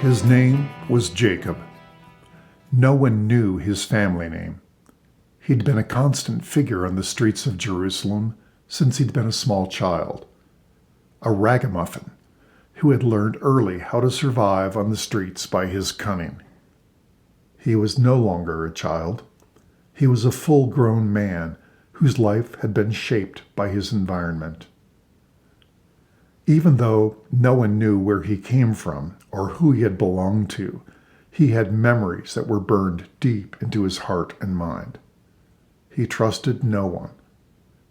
His name was Jacob. No one knew his family name. He'd been a constant figure on the streets of Jerusalem since he'd been a small child. A ragamuffin who had learned early how to survive on the streets by his cunning. He was no longer a child. He was a full-grown man whose life had been shaped by his environment. Even though no one knew where he came from or who he had belonged to, he had memories that were burned deep into his heart and mind. He trusted no one,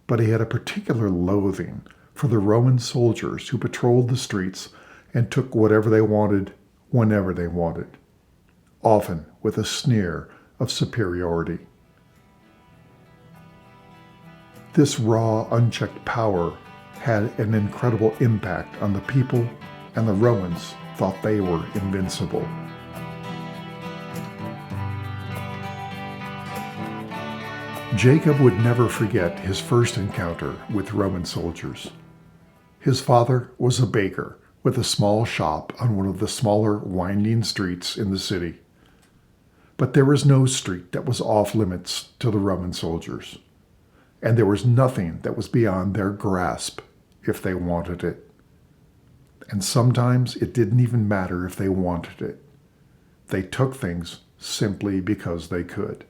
but he had a particular loathing for the Roman soldiers who patrolled the streets and took whatever they wanted whenever they wanted, often with a sneer of superiority. This raw, unchecked power had an incredible impact on the people, and the Romans thought they were invincible. Jacob would never forget his first encounter with Roman soldiers. His father was a baker with a small shop on one of the smaller, winding streets in the city. But there was no street that was off limits to the Roman soldiers, and there was nothing that was beyond their grasp if they wanted it. And sometimes it didn't even matter if they wanted it. They took things simply because they could.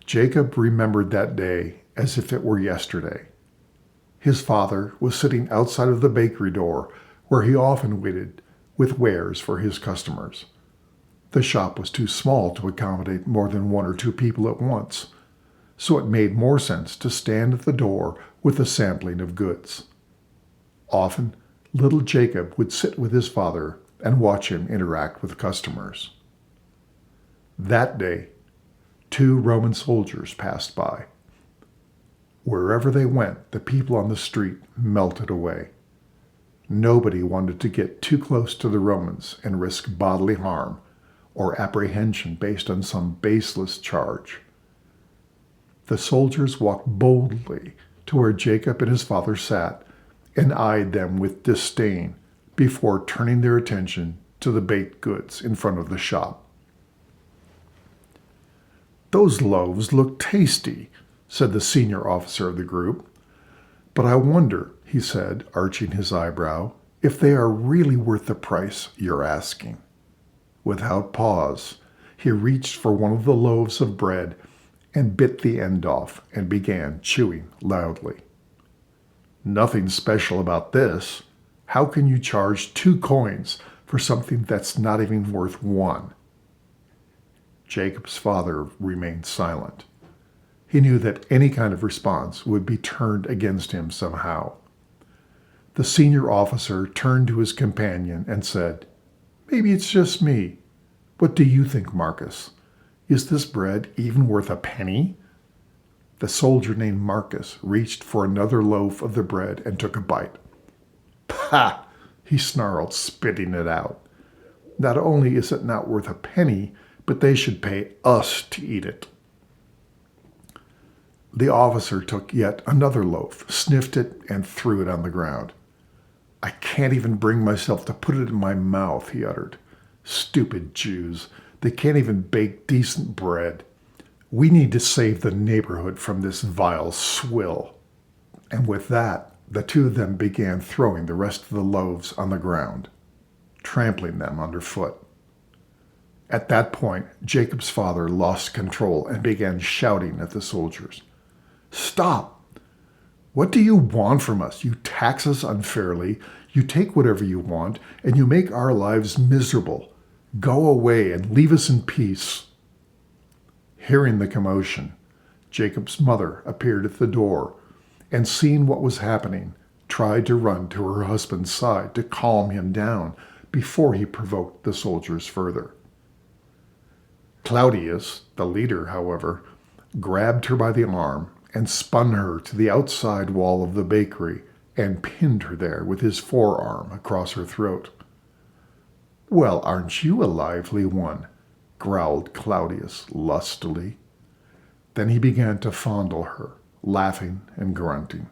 Jacob remembered that day as if it were yesterday. His father was sitting outside of the bakery door where he often waited with wares for his customers. The shop was too small to accommodate more than one or two people at once, so it made more sense to stand at the door with a sampling of goods. Often, little Jacob would sit with his father and watch him interact with customers. That day, 2 Roman soldiers passed by. Wherever they went, the people on the street melted away. Nobody wanted to get too close to the Romans and risk bodily harm or apprehension based on some baseless charge. The soldiers walked boldly to where Jacob and his father sat and eyed them with disdain before turning their attention to the baked goods in front of the shop. "Those loaves look tasty," said the senior officer of the group. "But I wonder," he said, arching his eyebrow, "if they are really worth the price you're asking." Without pause, he reached for one of the loaves of bread and bit the end off and began chewing loudly. "Nothing special about this. How can you charge 2 coins for something that's not even worth 1? Jacob's father remained silent. He knew that any kind of response would be turned against him somehow. The senior officer turned to his companion and said, "Maybe it's just me. What do you think, Marcus? Is this bread even worth a penny?" The soldier named Marcus reached for another loaf of the bread and took a bite. "Pah!" he snarled, spitting it out. "Not only is it not worth a penny, but they should pay us to eat it." The officer took yet another loaf, sniffed it, and threw it on the ground. "I can't even bring myself to put it in my mouth," he uttered. "Stupid Jews. They can't even bake decent bread. We need to save the neighborhood from this vile swill." And with that, the 2 of them began throwing the rest of the loaves on the ground, trampling them underfoot. At that point, Jacob's father lost control and began shouting at the soldiers. "Stop! What do you want from us? You tax us unfairly, you take whatever you want, and you make our lives miserable. Go away and leave us in peace." Hearing the commotion, Jacob's mother appeared at the door and, seeing what was happening, tried to run to her husband's side to calm him down before he provoked the soldiers further. Claudius, the leader, however, grabbed her by the arm and spun her to the outside wall of the bakery and pinned her there with his forearm across her throat. "Well, aren't you a lively one?" growled Claudius lustily. Then he began to fondle her, laughing and grunting.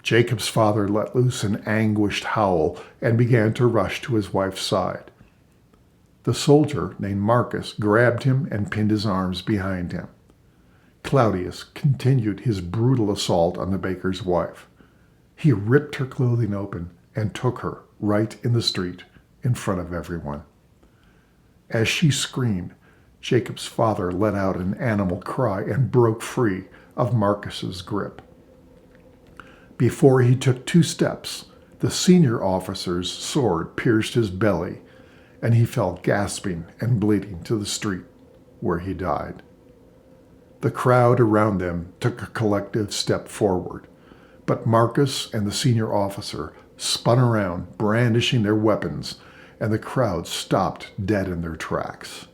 Jacob's father let loose an anguished howl and began to rush to his wife's side. The soldier named Marcus grabbed him and pinned his arms behind him. Claudius continued his brutal assault on the baker's wife. He ripped her clothing open and took her right in the street in front of everyone. As she screamed, Jacob's father let out an animal cry and broke free of Marcus's grip. Before he took 2 steps, the senior officer's sword pierced his belly, and he fell gasping and bleeding to the street, where he died. The crowd around them took a collective step forward, but Marcus and the senior officer spun around, brandishing their weapons, and the crowd stopped dead in their tracks.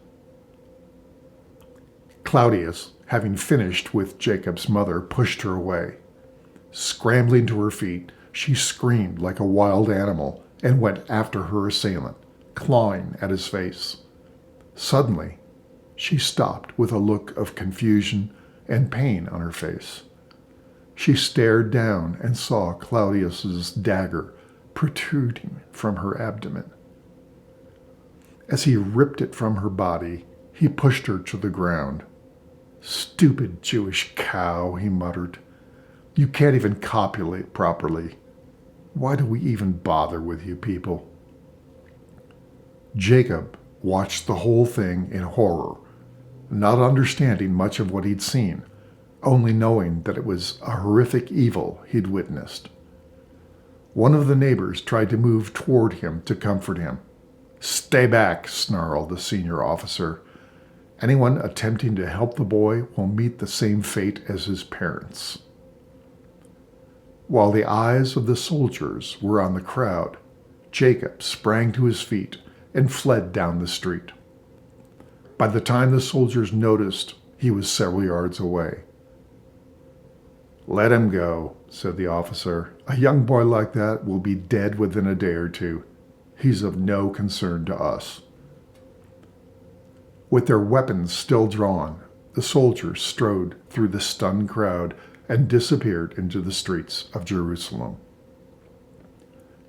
Claudius, having finished with Jacob's mother, pushed her away. Scrambling to her feet, she screamed like a wild animal and went after her assailant, clawing at his face. Suddenly, she stopped with a look of confusion and pain on her face. She stared down and saw Claudius's dagger protruding from her abdomen. As he ripped it from her body, he pushed her to the ground. "Stupid Jewish cow," he muttered. "You can't even copulate properly. Why do we even bother with you people?" Jacob watched the whole thing in horror, not understanding much of what he'd seen, only knowing that it was a horrific evil he'd witnessed. One of the neighbors tried to move toward him to comfort him. "Stay back," snarled the senior officer. "Anyone attempting to help the boy will meet the same fate as his parents." While the eyes of the soldiers were on the crowd, Jacob sprang to his feet and fled down the street. By the time the soldiers noticed, he was several yards away. "Let him go," said the officer. "A young boy like that will be dead within a day or 2. He's of no concern to us." With their weapons still drawn, the soldiers strode through the stunned crowd and disappeared into the streets of Jerusalem.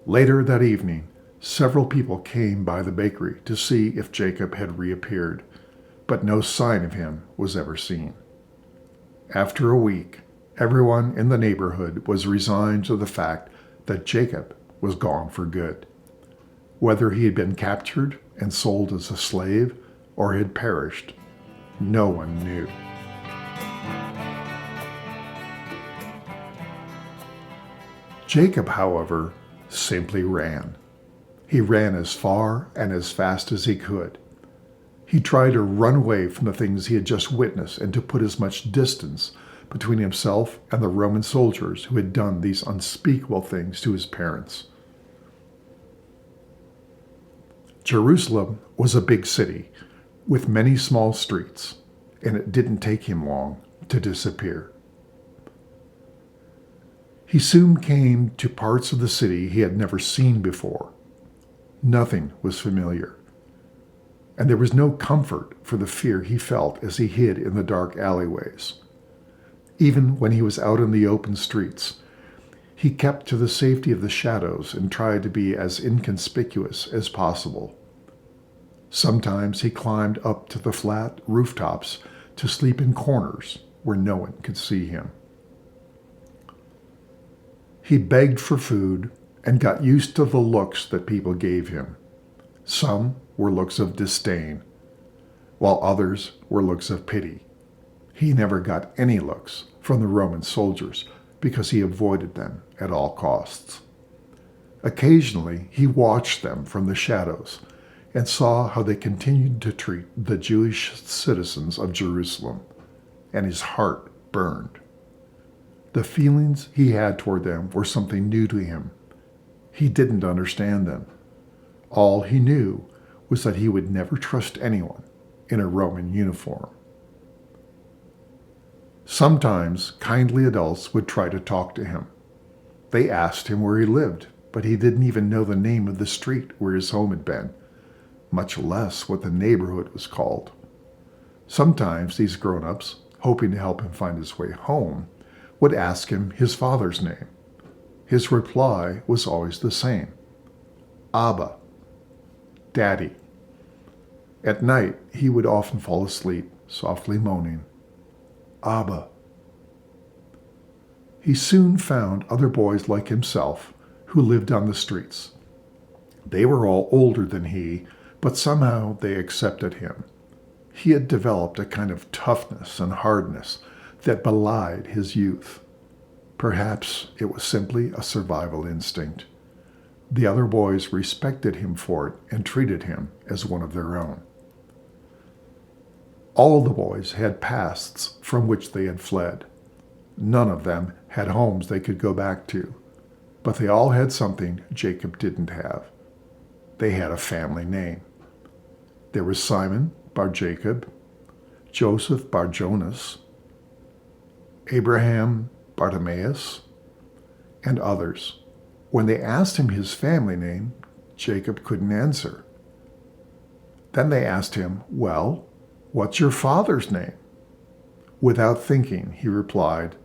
Later that evening, several people came by the bakery to see if Jacob had reappeared, but no sign of him was ever seen. After a week, everyone in the neighborhood was resigned to the fact that Jacob was gone for good. Whether he had been captured and sold as a slave or had perished, no one knew. Jacob, however, simply ran. He ran as far and as fast as he could. He tried to run away from the things he had just witnessed and to put as much distance between himself and the Roman soldiers who had done these unspeakable things to his parents. Jerusalem was a big city with many small streets, and it didn't take him long to disappear. He soon came to parts of the city he had never seen before. Nothing was familiar, and there was no comfort for the fear he felt as he hid in the dark alleyways. Even when he was out in the open streets, he kept to the safety of the shadows and tried to be as inconspicuous as possible. Sometimes he climbed up to the flat rooftops to sleep in corners where no one could see him. He begged for food and got used to the looks that people gave him. Some were looks of disdain, while others were looks of pity. He never got any looks from the Roman soldiers because he avoided them at all costs. Occasionally, he watched them from the shadows and saw how they continued to treat the Jewish citizens of Jerusalem, and his heart burned. The feelings he had toward them were something new to him. He didn't understand them. All he knew was that he would never trust anyone in a Roman uniform. Sometimes kindly adults would try to talk to him. They asked him where he lived, but he didn't even know the name of the street where his home had been, much less what the neighborhood was called. Sometimes these grown-ups, hoping to help him find his way home, would ask him his father's name. his reply was always the same: Abba, Daddy. At night, he would often fall asleep, softly moaning, Abba. He soon found other boys like himself who lived on the streets. They were all older than he, but somehow they accepted him. He had developed a kind of toughness and hardness that belied his youth. Perhaps it was simply a survival instinct. The other boys respected him for it and treated him as one of their own. All the boys had pasts from which they had fled. None of them had homes they could go back to, but they all had something Jacob didn't have. They had a family name. There was Simon bar Jacob, Joseph bar Jonas, Abraham Bartimaeus, and others. When they asked him his family name, Jacob couldn't answer. Then they asked him, Well, what's your father's name? Without thinking, he replied,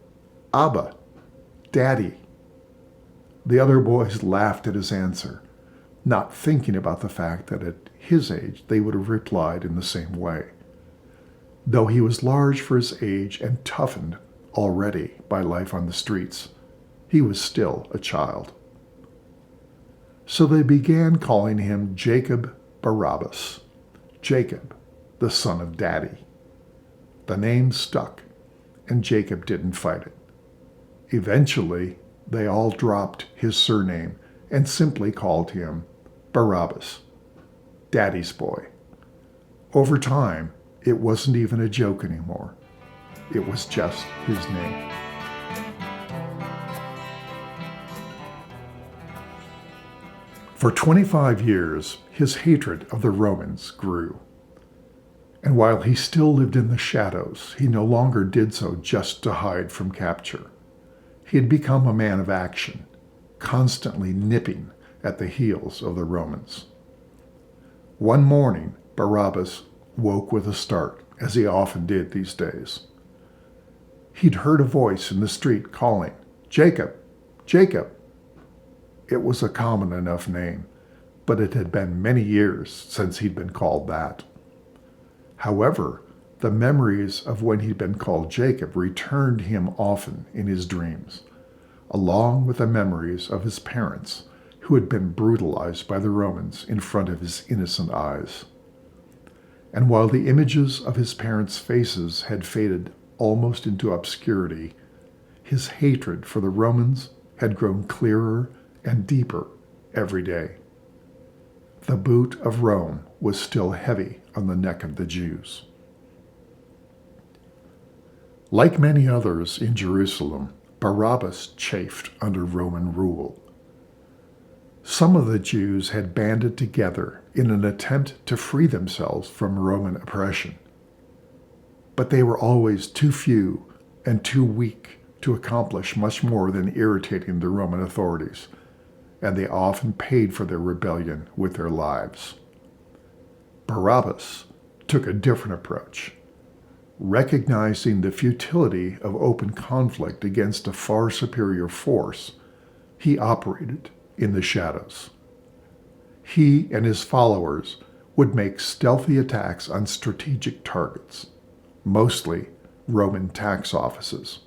Abba, Daddy. The other boys laughed at his answer, not thinking about the fact that at his age they would have replied in the same way. Though he was large for his age and toughened already by life on the streets, he was still a child. So they began calling him Jacob Barabbas, Jacob, the son of Daddy. The name stuck, and Jacob didn't fight it. Eventually, they all dropped his surname and simply called him Barabbas, Daddy's boy. Over time, it wasn't even a joke anymore. It was just his name. For 25 years, his hatred of the Romans grew. And while he still lived in the shadows, he no longer did so just to hide from capture. He had become a man of action, constantly nipping at the heels of the Romans. One morning, Barabbas woke with a start, as he often did these days. He'd heard a voice in the street calling, Jacob, Jacob. It was a common enough name, but it had been many years since he'd been called that. However, the memories of when he'd been called Jacob returned him often in his dreams, along with the memories of his parents who had been brutalized by the Romans in front of his innocent eyes. And while the images of his parents' faces had faded almost into obscurity, his hatred for the Romans had grown clearer and deeper every day. The boot of Rome was still heavy on the neck of the Jews. Like many others in Jerusalem, Barabbas chafed under Roman rule. Some of the Jews had banded together in an attempt to free themselves from Roman oppression. But they were always too few and too weak to accomplish much more than irritating the Roman authorities, and they often paid for their rebellion with their lives. Barabbas took a different approach. Recognizing the futility of open conflict against a far superior force, he operated in the shadows. He and his followers would make stealthy attacks on strategic targets, mostly Roman tax offices.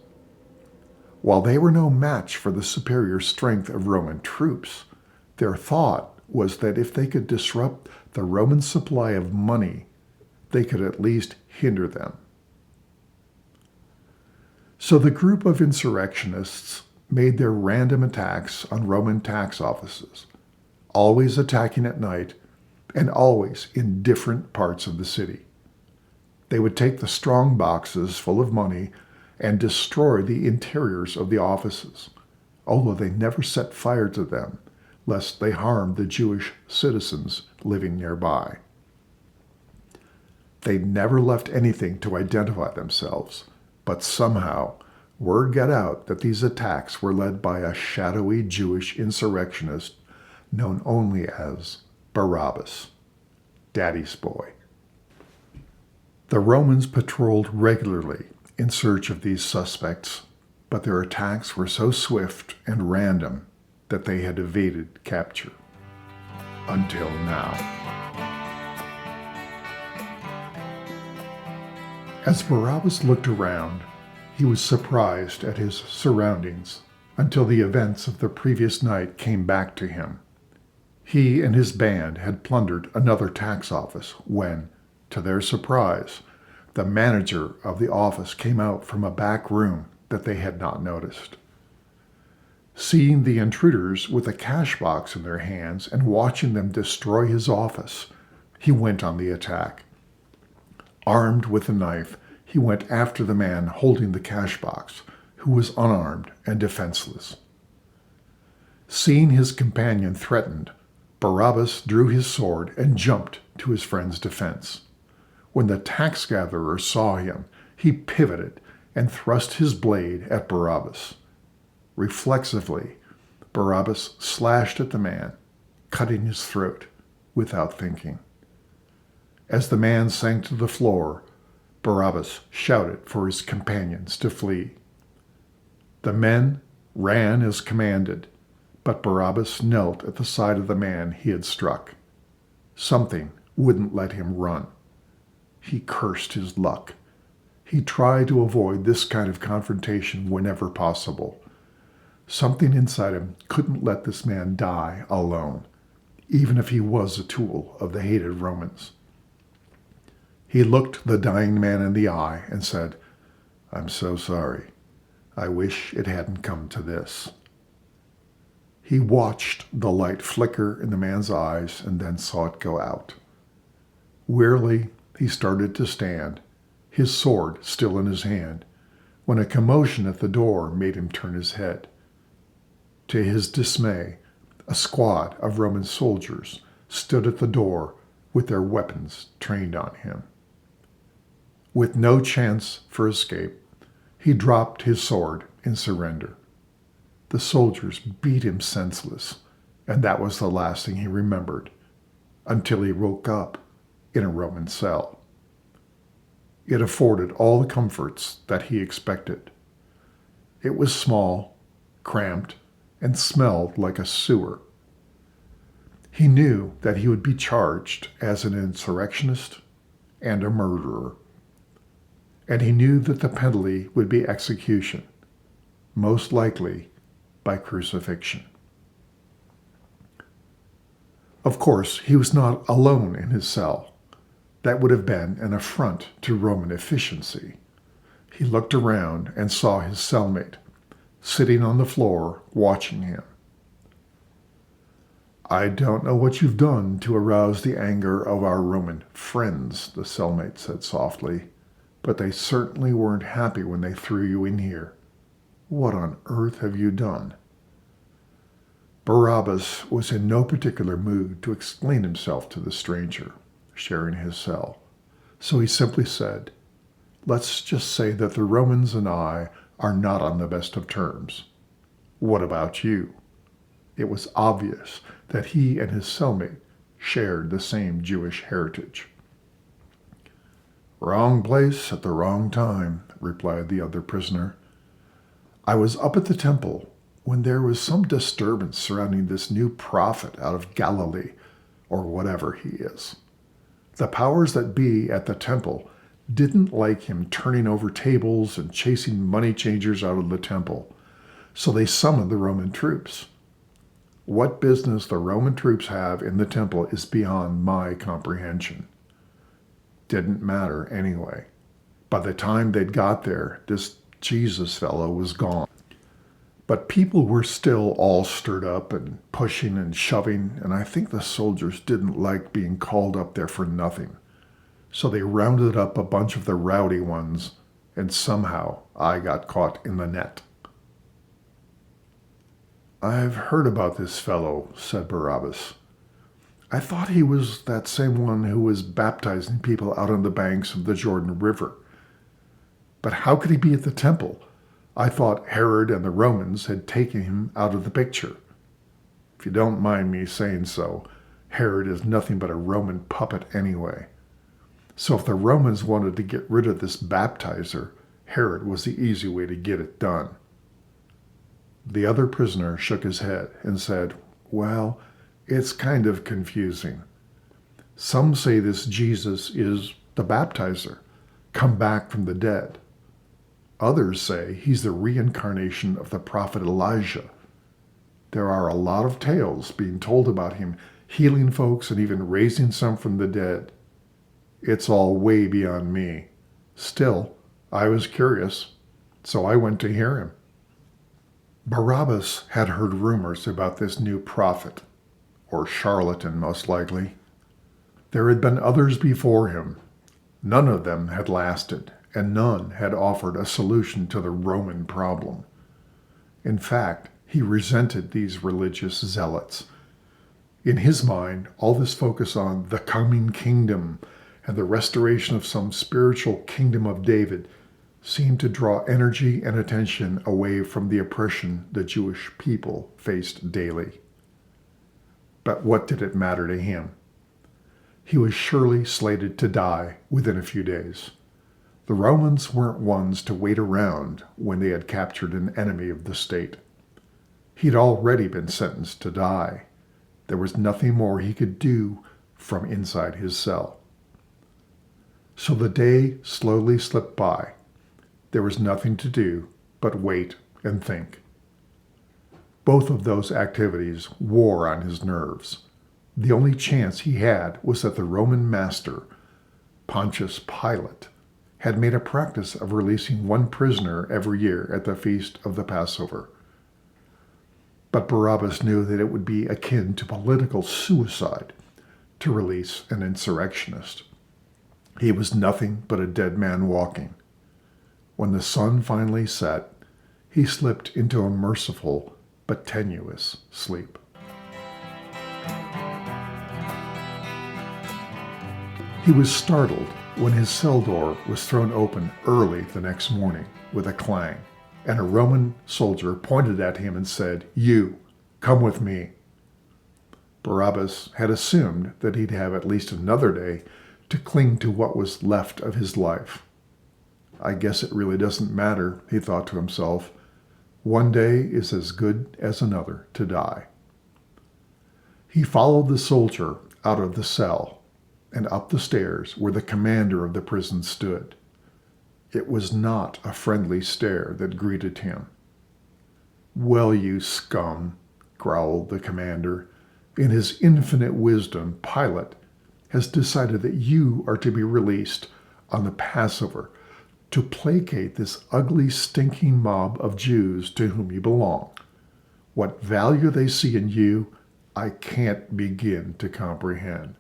While they were no match for the superior strength of Roman troops, their thought was that if they could disrupt the Roman supply of money, they could at least hinder them. So the group of insurrectionists made their random attacks on Roman tax offices, always attacking at night and always in different parts of the city. They would take the strong boxes full of money and destroy the interiors of the offices, although they never set fire to them, lest they harmed the Jewish citizens living nearby. They never left anything to identify themselves, but somehow word got out that these attacks were led by a shadowy Jewish insurrectionist known only as Barabbas, Daddy's boy. The Romans patrolled regularly in search of these suspects, but their attacks were so swift and random that they had evaded capture. Until now. As Barabbas looked around, he was surprised at his surroundings until the events of the previous night came back to him. He and his band had plundered another tax office when, to their surprise, the manager of the office came out from a back room that they had not noticed. Seeing the intruders with a cash box in their hands and watching them destroy his office, he went on the attack. Armed with a knife, he went after the man holding the cash box, who was unarmed and defenseless. Seeing his companion threatened, Barabbas drew his sword and jumped to his friend's defense. When the tax gatherer saw him, he pivoted and thrust his blade at Barabbas. Reflexively, Barabbas slashed at the man, cutting his throat without thinking. As the man sank to the floor, Barabbas shouted for his companions to flee. The men ran as commanded, but Barabbas knelt at the side of the man he had struck. Something wouldn't let him run. He cursed his luck. He tried to avoid this kind of confrontation whenever possible. Something inside him couldn't let this man die alone, even if he was a tool of the hated Romans. He looked the dying man in the eye and said, "I'm so sorry. I wish it hadn't come to this." He watched the light flicker in the man's eyes and then saw it go out. Wearily, he started to stand, his sword still in his hand, when a commotion at the door made him turn his head. To his dismay, a squad of Roman soldiers stood at the door with their weapons trained on him. With no chance for escape, he dropped his sword in surrender. The soldiers beat him senseless, and that was the last thing he remembered, until he woke up in a Roman cell. It afforded all the comforts that he expected. It was small, cramped, and smelled like a sewer. He knew that he would be charged as an insurrectionist and a murderer. And he knew that the penalty would be execution, most likely by crucifixion. Of course, he was not alone in his cell. That would have been an affront to Roman efficiency. He looked around and saw his cellmate, sitting on the floor, watching him. "I don't know what you've done to arouse the anger of our Roman friends," the cellmate said softly, "but they certainly weren't happy when they threw you in here. What on earth have you done?" Barabbas was in no particular mood to explain himself to the stranger sharing his cell, so he simply said, "Let's just say that the Romans and I are not on the best of terms. What about you?" It was obvious that he and his cellmate shared the same Jewish heritage. "Wrong place at the wrong time," replied the other prisoner. "I was up at the temple when there was some disturbance surrounding this new prophet out of Galilee, or whatever he is. The powers that be at the temple didn't like him turning over tables and chasing money changers out of the temple, so they summoned the Roman troops. What business the Roman troops have in the temple is beyond my comprehension. Didn't matter anyway. By the time they'd got there, this Jesus fellow was gone. But people were still all stirred up and pushing and shoving, and I think the soldiers didn't like being called up there for nothing. So they rounded up a bunch of the rowdy ones, and somehow I got caught in the net." "I've heard about this fellow," said Barabbas. "I thought he was that same one who was baptizing people out on the banks of the Jordan River. But how could he be at the temple? I thought Herod and the Romans had taken him out of the picture. If you don't mind me saying so, Herod is nothing but a Roman puppet anyway. So if the Romans wanted to get rid of this baptizer, Herod was the easy way to get it done. The other prisoner shook his head and said, "Well, it's kind of confusing. Some say this Jesus is the baptizer, come back from the dead. Others say he's the reincarnation of the prophet Elijah. There are a lot of tales being told about him healing folks and even raising some from the dead. It's all way beyond me. Still, I was curious, so I went to hear him." Barabbas had heard rumors about this new prophet, or charlatan most likely. There had been others before him. None of them had lasted, and none had offered a solution to the Roman problem. In fact, he resented these religious zealots. In his mind, all this focus on the coming kingdom and the restoration of some spiritual kingdom of David seemed to draw energy and attention away from the oppression the Jewish people faced daily. But what did it matter to him? He was surely slated to die within a few days. The Romans weren't ones to wait around when they had captured an enemy of the state. He'd already been sentenced to die. There was nothing more he could do from inside his cell. So the day slowly slipped by. There was nothing to do but wait and think. Both of those activities wore on his nerves. The only chance he had was that the Roman master, Pontius Pilate, had made a practice of releasing one prisoner every year at the feast of the Passover. But Barabbas knew that it would be akin to political suicide to release an insurrectionist. He was nothing but a dead man walking. When the sun finally set, he slipped into a merciful but tenuous sleep. He was startled when his cell door was thrown open early the next morning with a clang, and a Roman soldier pointed at him and said, "You, come with me." Barabbas had assumed that he'd have at least another day to cling to what was left of his life. I guess it really doesn't matter, he thought to himself. One day is as good as another to die. He followed the soldier out of the cell and up the stairs where the commander of the prison stood. It was not a friendly stare that greeted him. "Well, you scum," growled the commander, "in his infinite wisdom, Pilate has decided that you are to be released on the Passover to placate this ugly, stinking mob of Jews to whom you belong. What value they see in you, I can't begin to comprehend."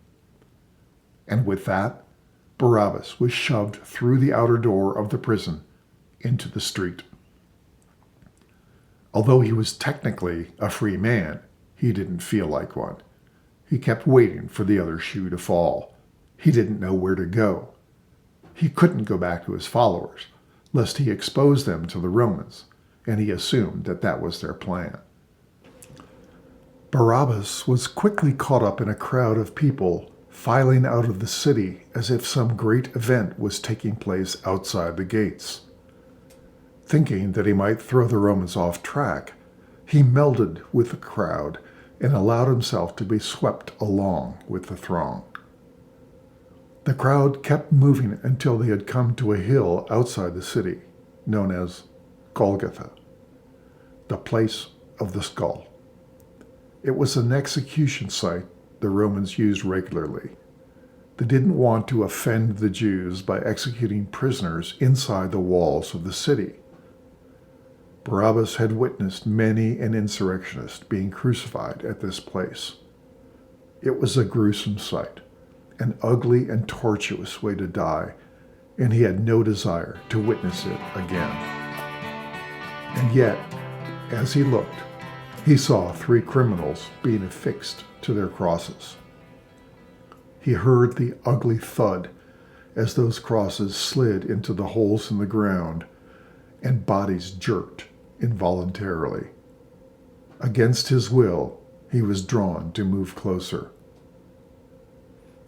And with that, Barabbas was shoved through the outer door of the prison into the street. Although he was technically a free man, he didn't feel like one. He kept waiting for the other shoe to fall. He didn't know where to go. He couldn't go back to his followers, lest he expose them to the Romans, and he assumed that that was their plan. Barabbas was quickly caught up in a crowd of people filing out of the city as if some great event was taking place outside the gates. Thinking that he might throw the Romans off track, he melded with the crowd and allowed himself to be swept along with the throng. The crowd kept moving until they had come to a hill outside the city, known as Golgotha, the place of the skull. It was an execution site the Romans used regularly. They didn't want to offend the Jews by executing prisoners inside the walls of the city. Barabbas had witnessed many an insurrectionist being crucified at this place. It was a gruesome sight, an ugly and tortuous way to die, and he had no desire to witness it again. And yet, as he looked, he saw 3 criminals being affixed to their crosses. He heard the ugly thud as those crosses slid into the holes in the ground and bodies jerked involuntarily. Against his will, he was drawn to move closer.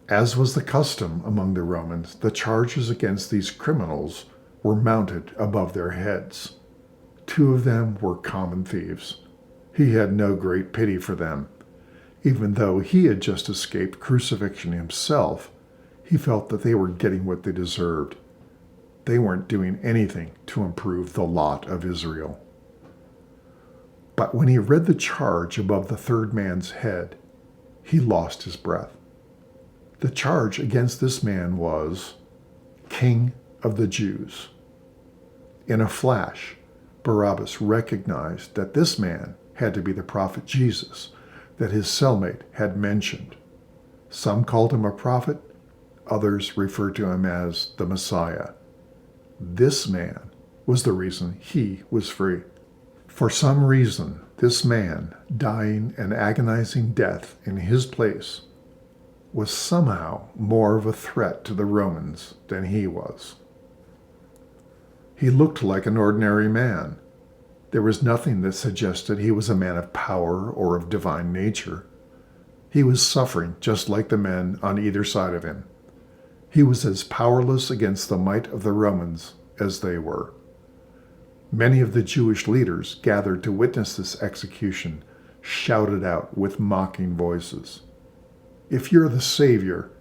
As was the custom among the Romans, the charges against these criminals were mounted above their heads. 2 of them were common thieves. He had no great pity for them. Even though he had just escaped crucifixion himself, he felt that they were getting what they deserved. They weren't doing anything to improve the lot of Israel. But when he read the charge above the third man's head, he lost his breath. The charge against this man was King of the Jews. In a flash, Barabbas recognized that this man had to be the prophet Jesus that his cellmate had mentioned. Some called him a prophet, others referred to him as the Messiah. This man was the reason he was free. For some reason, this man, dying an agonizing death in his place, was somehow more of a threat to the Romans than he was. He looked like an ordinary man. There was nothing that suggested he was a man of power or of divine nature. He was suffering just like the men on either side of him. He was as powerless against the might of the Romans as they were. Many of the Jewish leaders gathered to witness this execution shouted out with mocking voices, "If you're the Savior,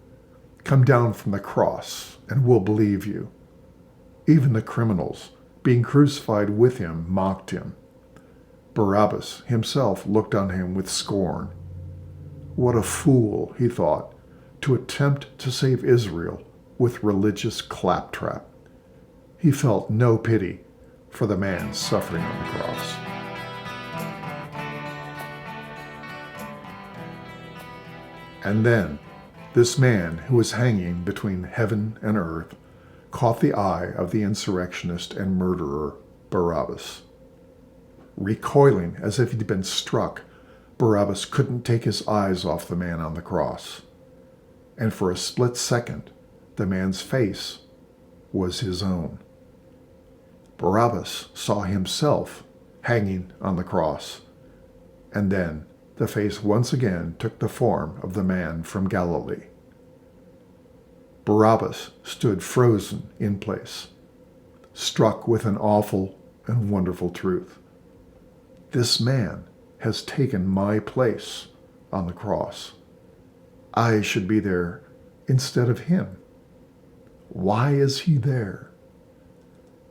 come down from the cross and we'll believe you." Even the criminals being crucified with him mocked him. Barabbas himself looked on him with scorn. What a fool, he thought, to attempt to save Israel with religious claptrap. He felt no pity for the man suffering on the cross. And then, this man who was hanging between heaven and earth caught the eye of the insurrectionist and murderer, Barabbas. Recoiling as if he'd been struck, Barabbas couldn't take his eyes off the man on the cross. And for a split second, the man's face was his own. Barabbas saw himself hanging on the cross, and then the face once again took the form of the man from Galilee. Barabbas stood frozen in place, struck with an awful and wonderful truth. This man has taken my place on the cross. I should be there instead of him. Why is he there?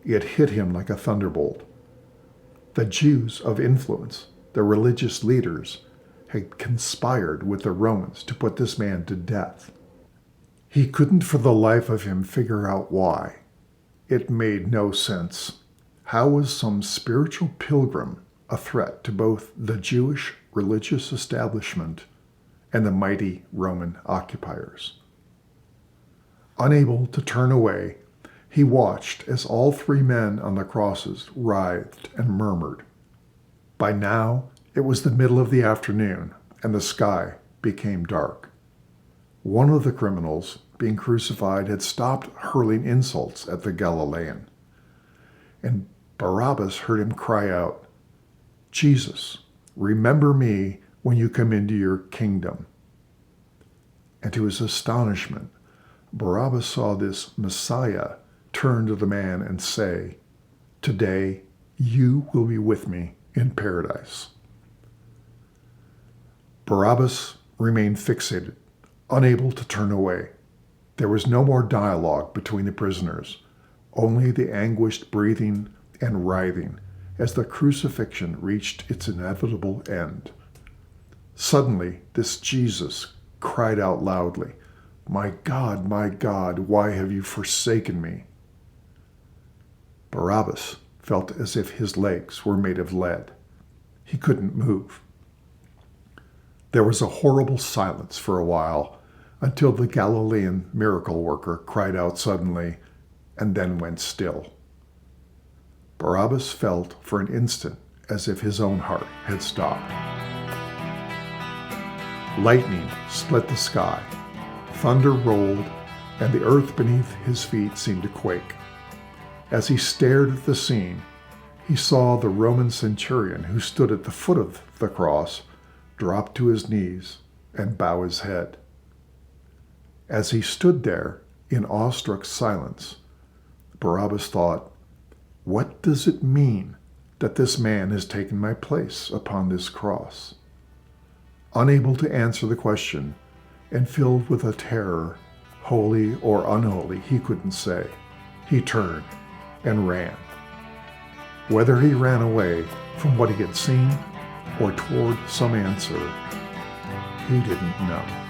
It hit him like a thunderbolt. The Jews of influence, the religious leaders, had conspired with the Romans to put this man to death. He couldn't for the life of him figure out why. It made no sense. How was some spiritual pilgrim a threat to both the Jewish religious establishment and the mighty Roman occupiers? Unable to turn away, he watched as all 3 men on the crosses writhed and murmured. By now, it was the middle of the afternoon, and the sky became dark. One of the criminals being crucified had stopped hurling insults at the Galilean, and Barabbas heard him cry out, "Jesus, remember me when you come into your kingdom." And to his astonishment, Barabbas saw this Messiah turn to the man and say, "Today you will be with me in paradise." Barabbas remained fixated, unable to turn away. There was no more dialogue between the prisoners, only the anguished breathing and writhing as the crucifixion reached its inevitable end. Suddenly, this Jesus cried out loudly, my God, why have you forsaken me?" Barabbas felt as if his legs were made of lead. He couldn't move. There was a horrible silence for a while until the Galilean miracle worker cried out suddenly and then went still. Barabbas felt for an instant as if his own heart had stopped. Lightning split the sky, thunder rolled, and the earth beneath his feet seemed to quake. As he stared at the scene, he saw the Roman centurion who stood at the foot of the cross drop to his knees and bow his head. As he stood there in awestruck silence, Barabbas thought, what does it mean that this man has taken my place upon this cross? Unable to answer the question, and filled with a terror, holy or unholy, he couldn't say, he turned and ran. Whether he ran away from what he had seen or toward some answer, he didn't know.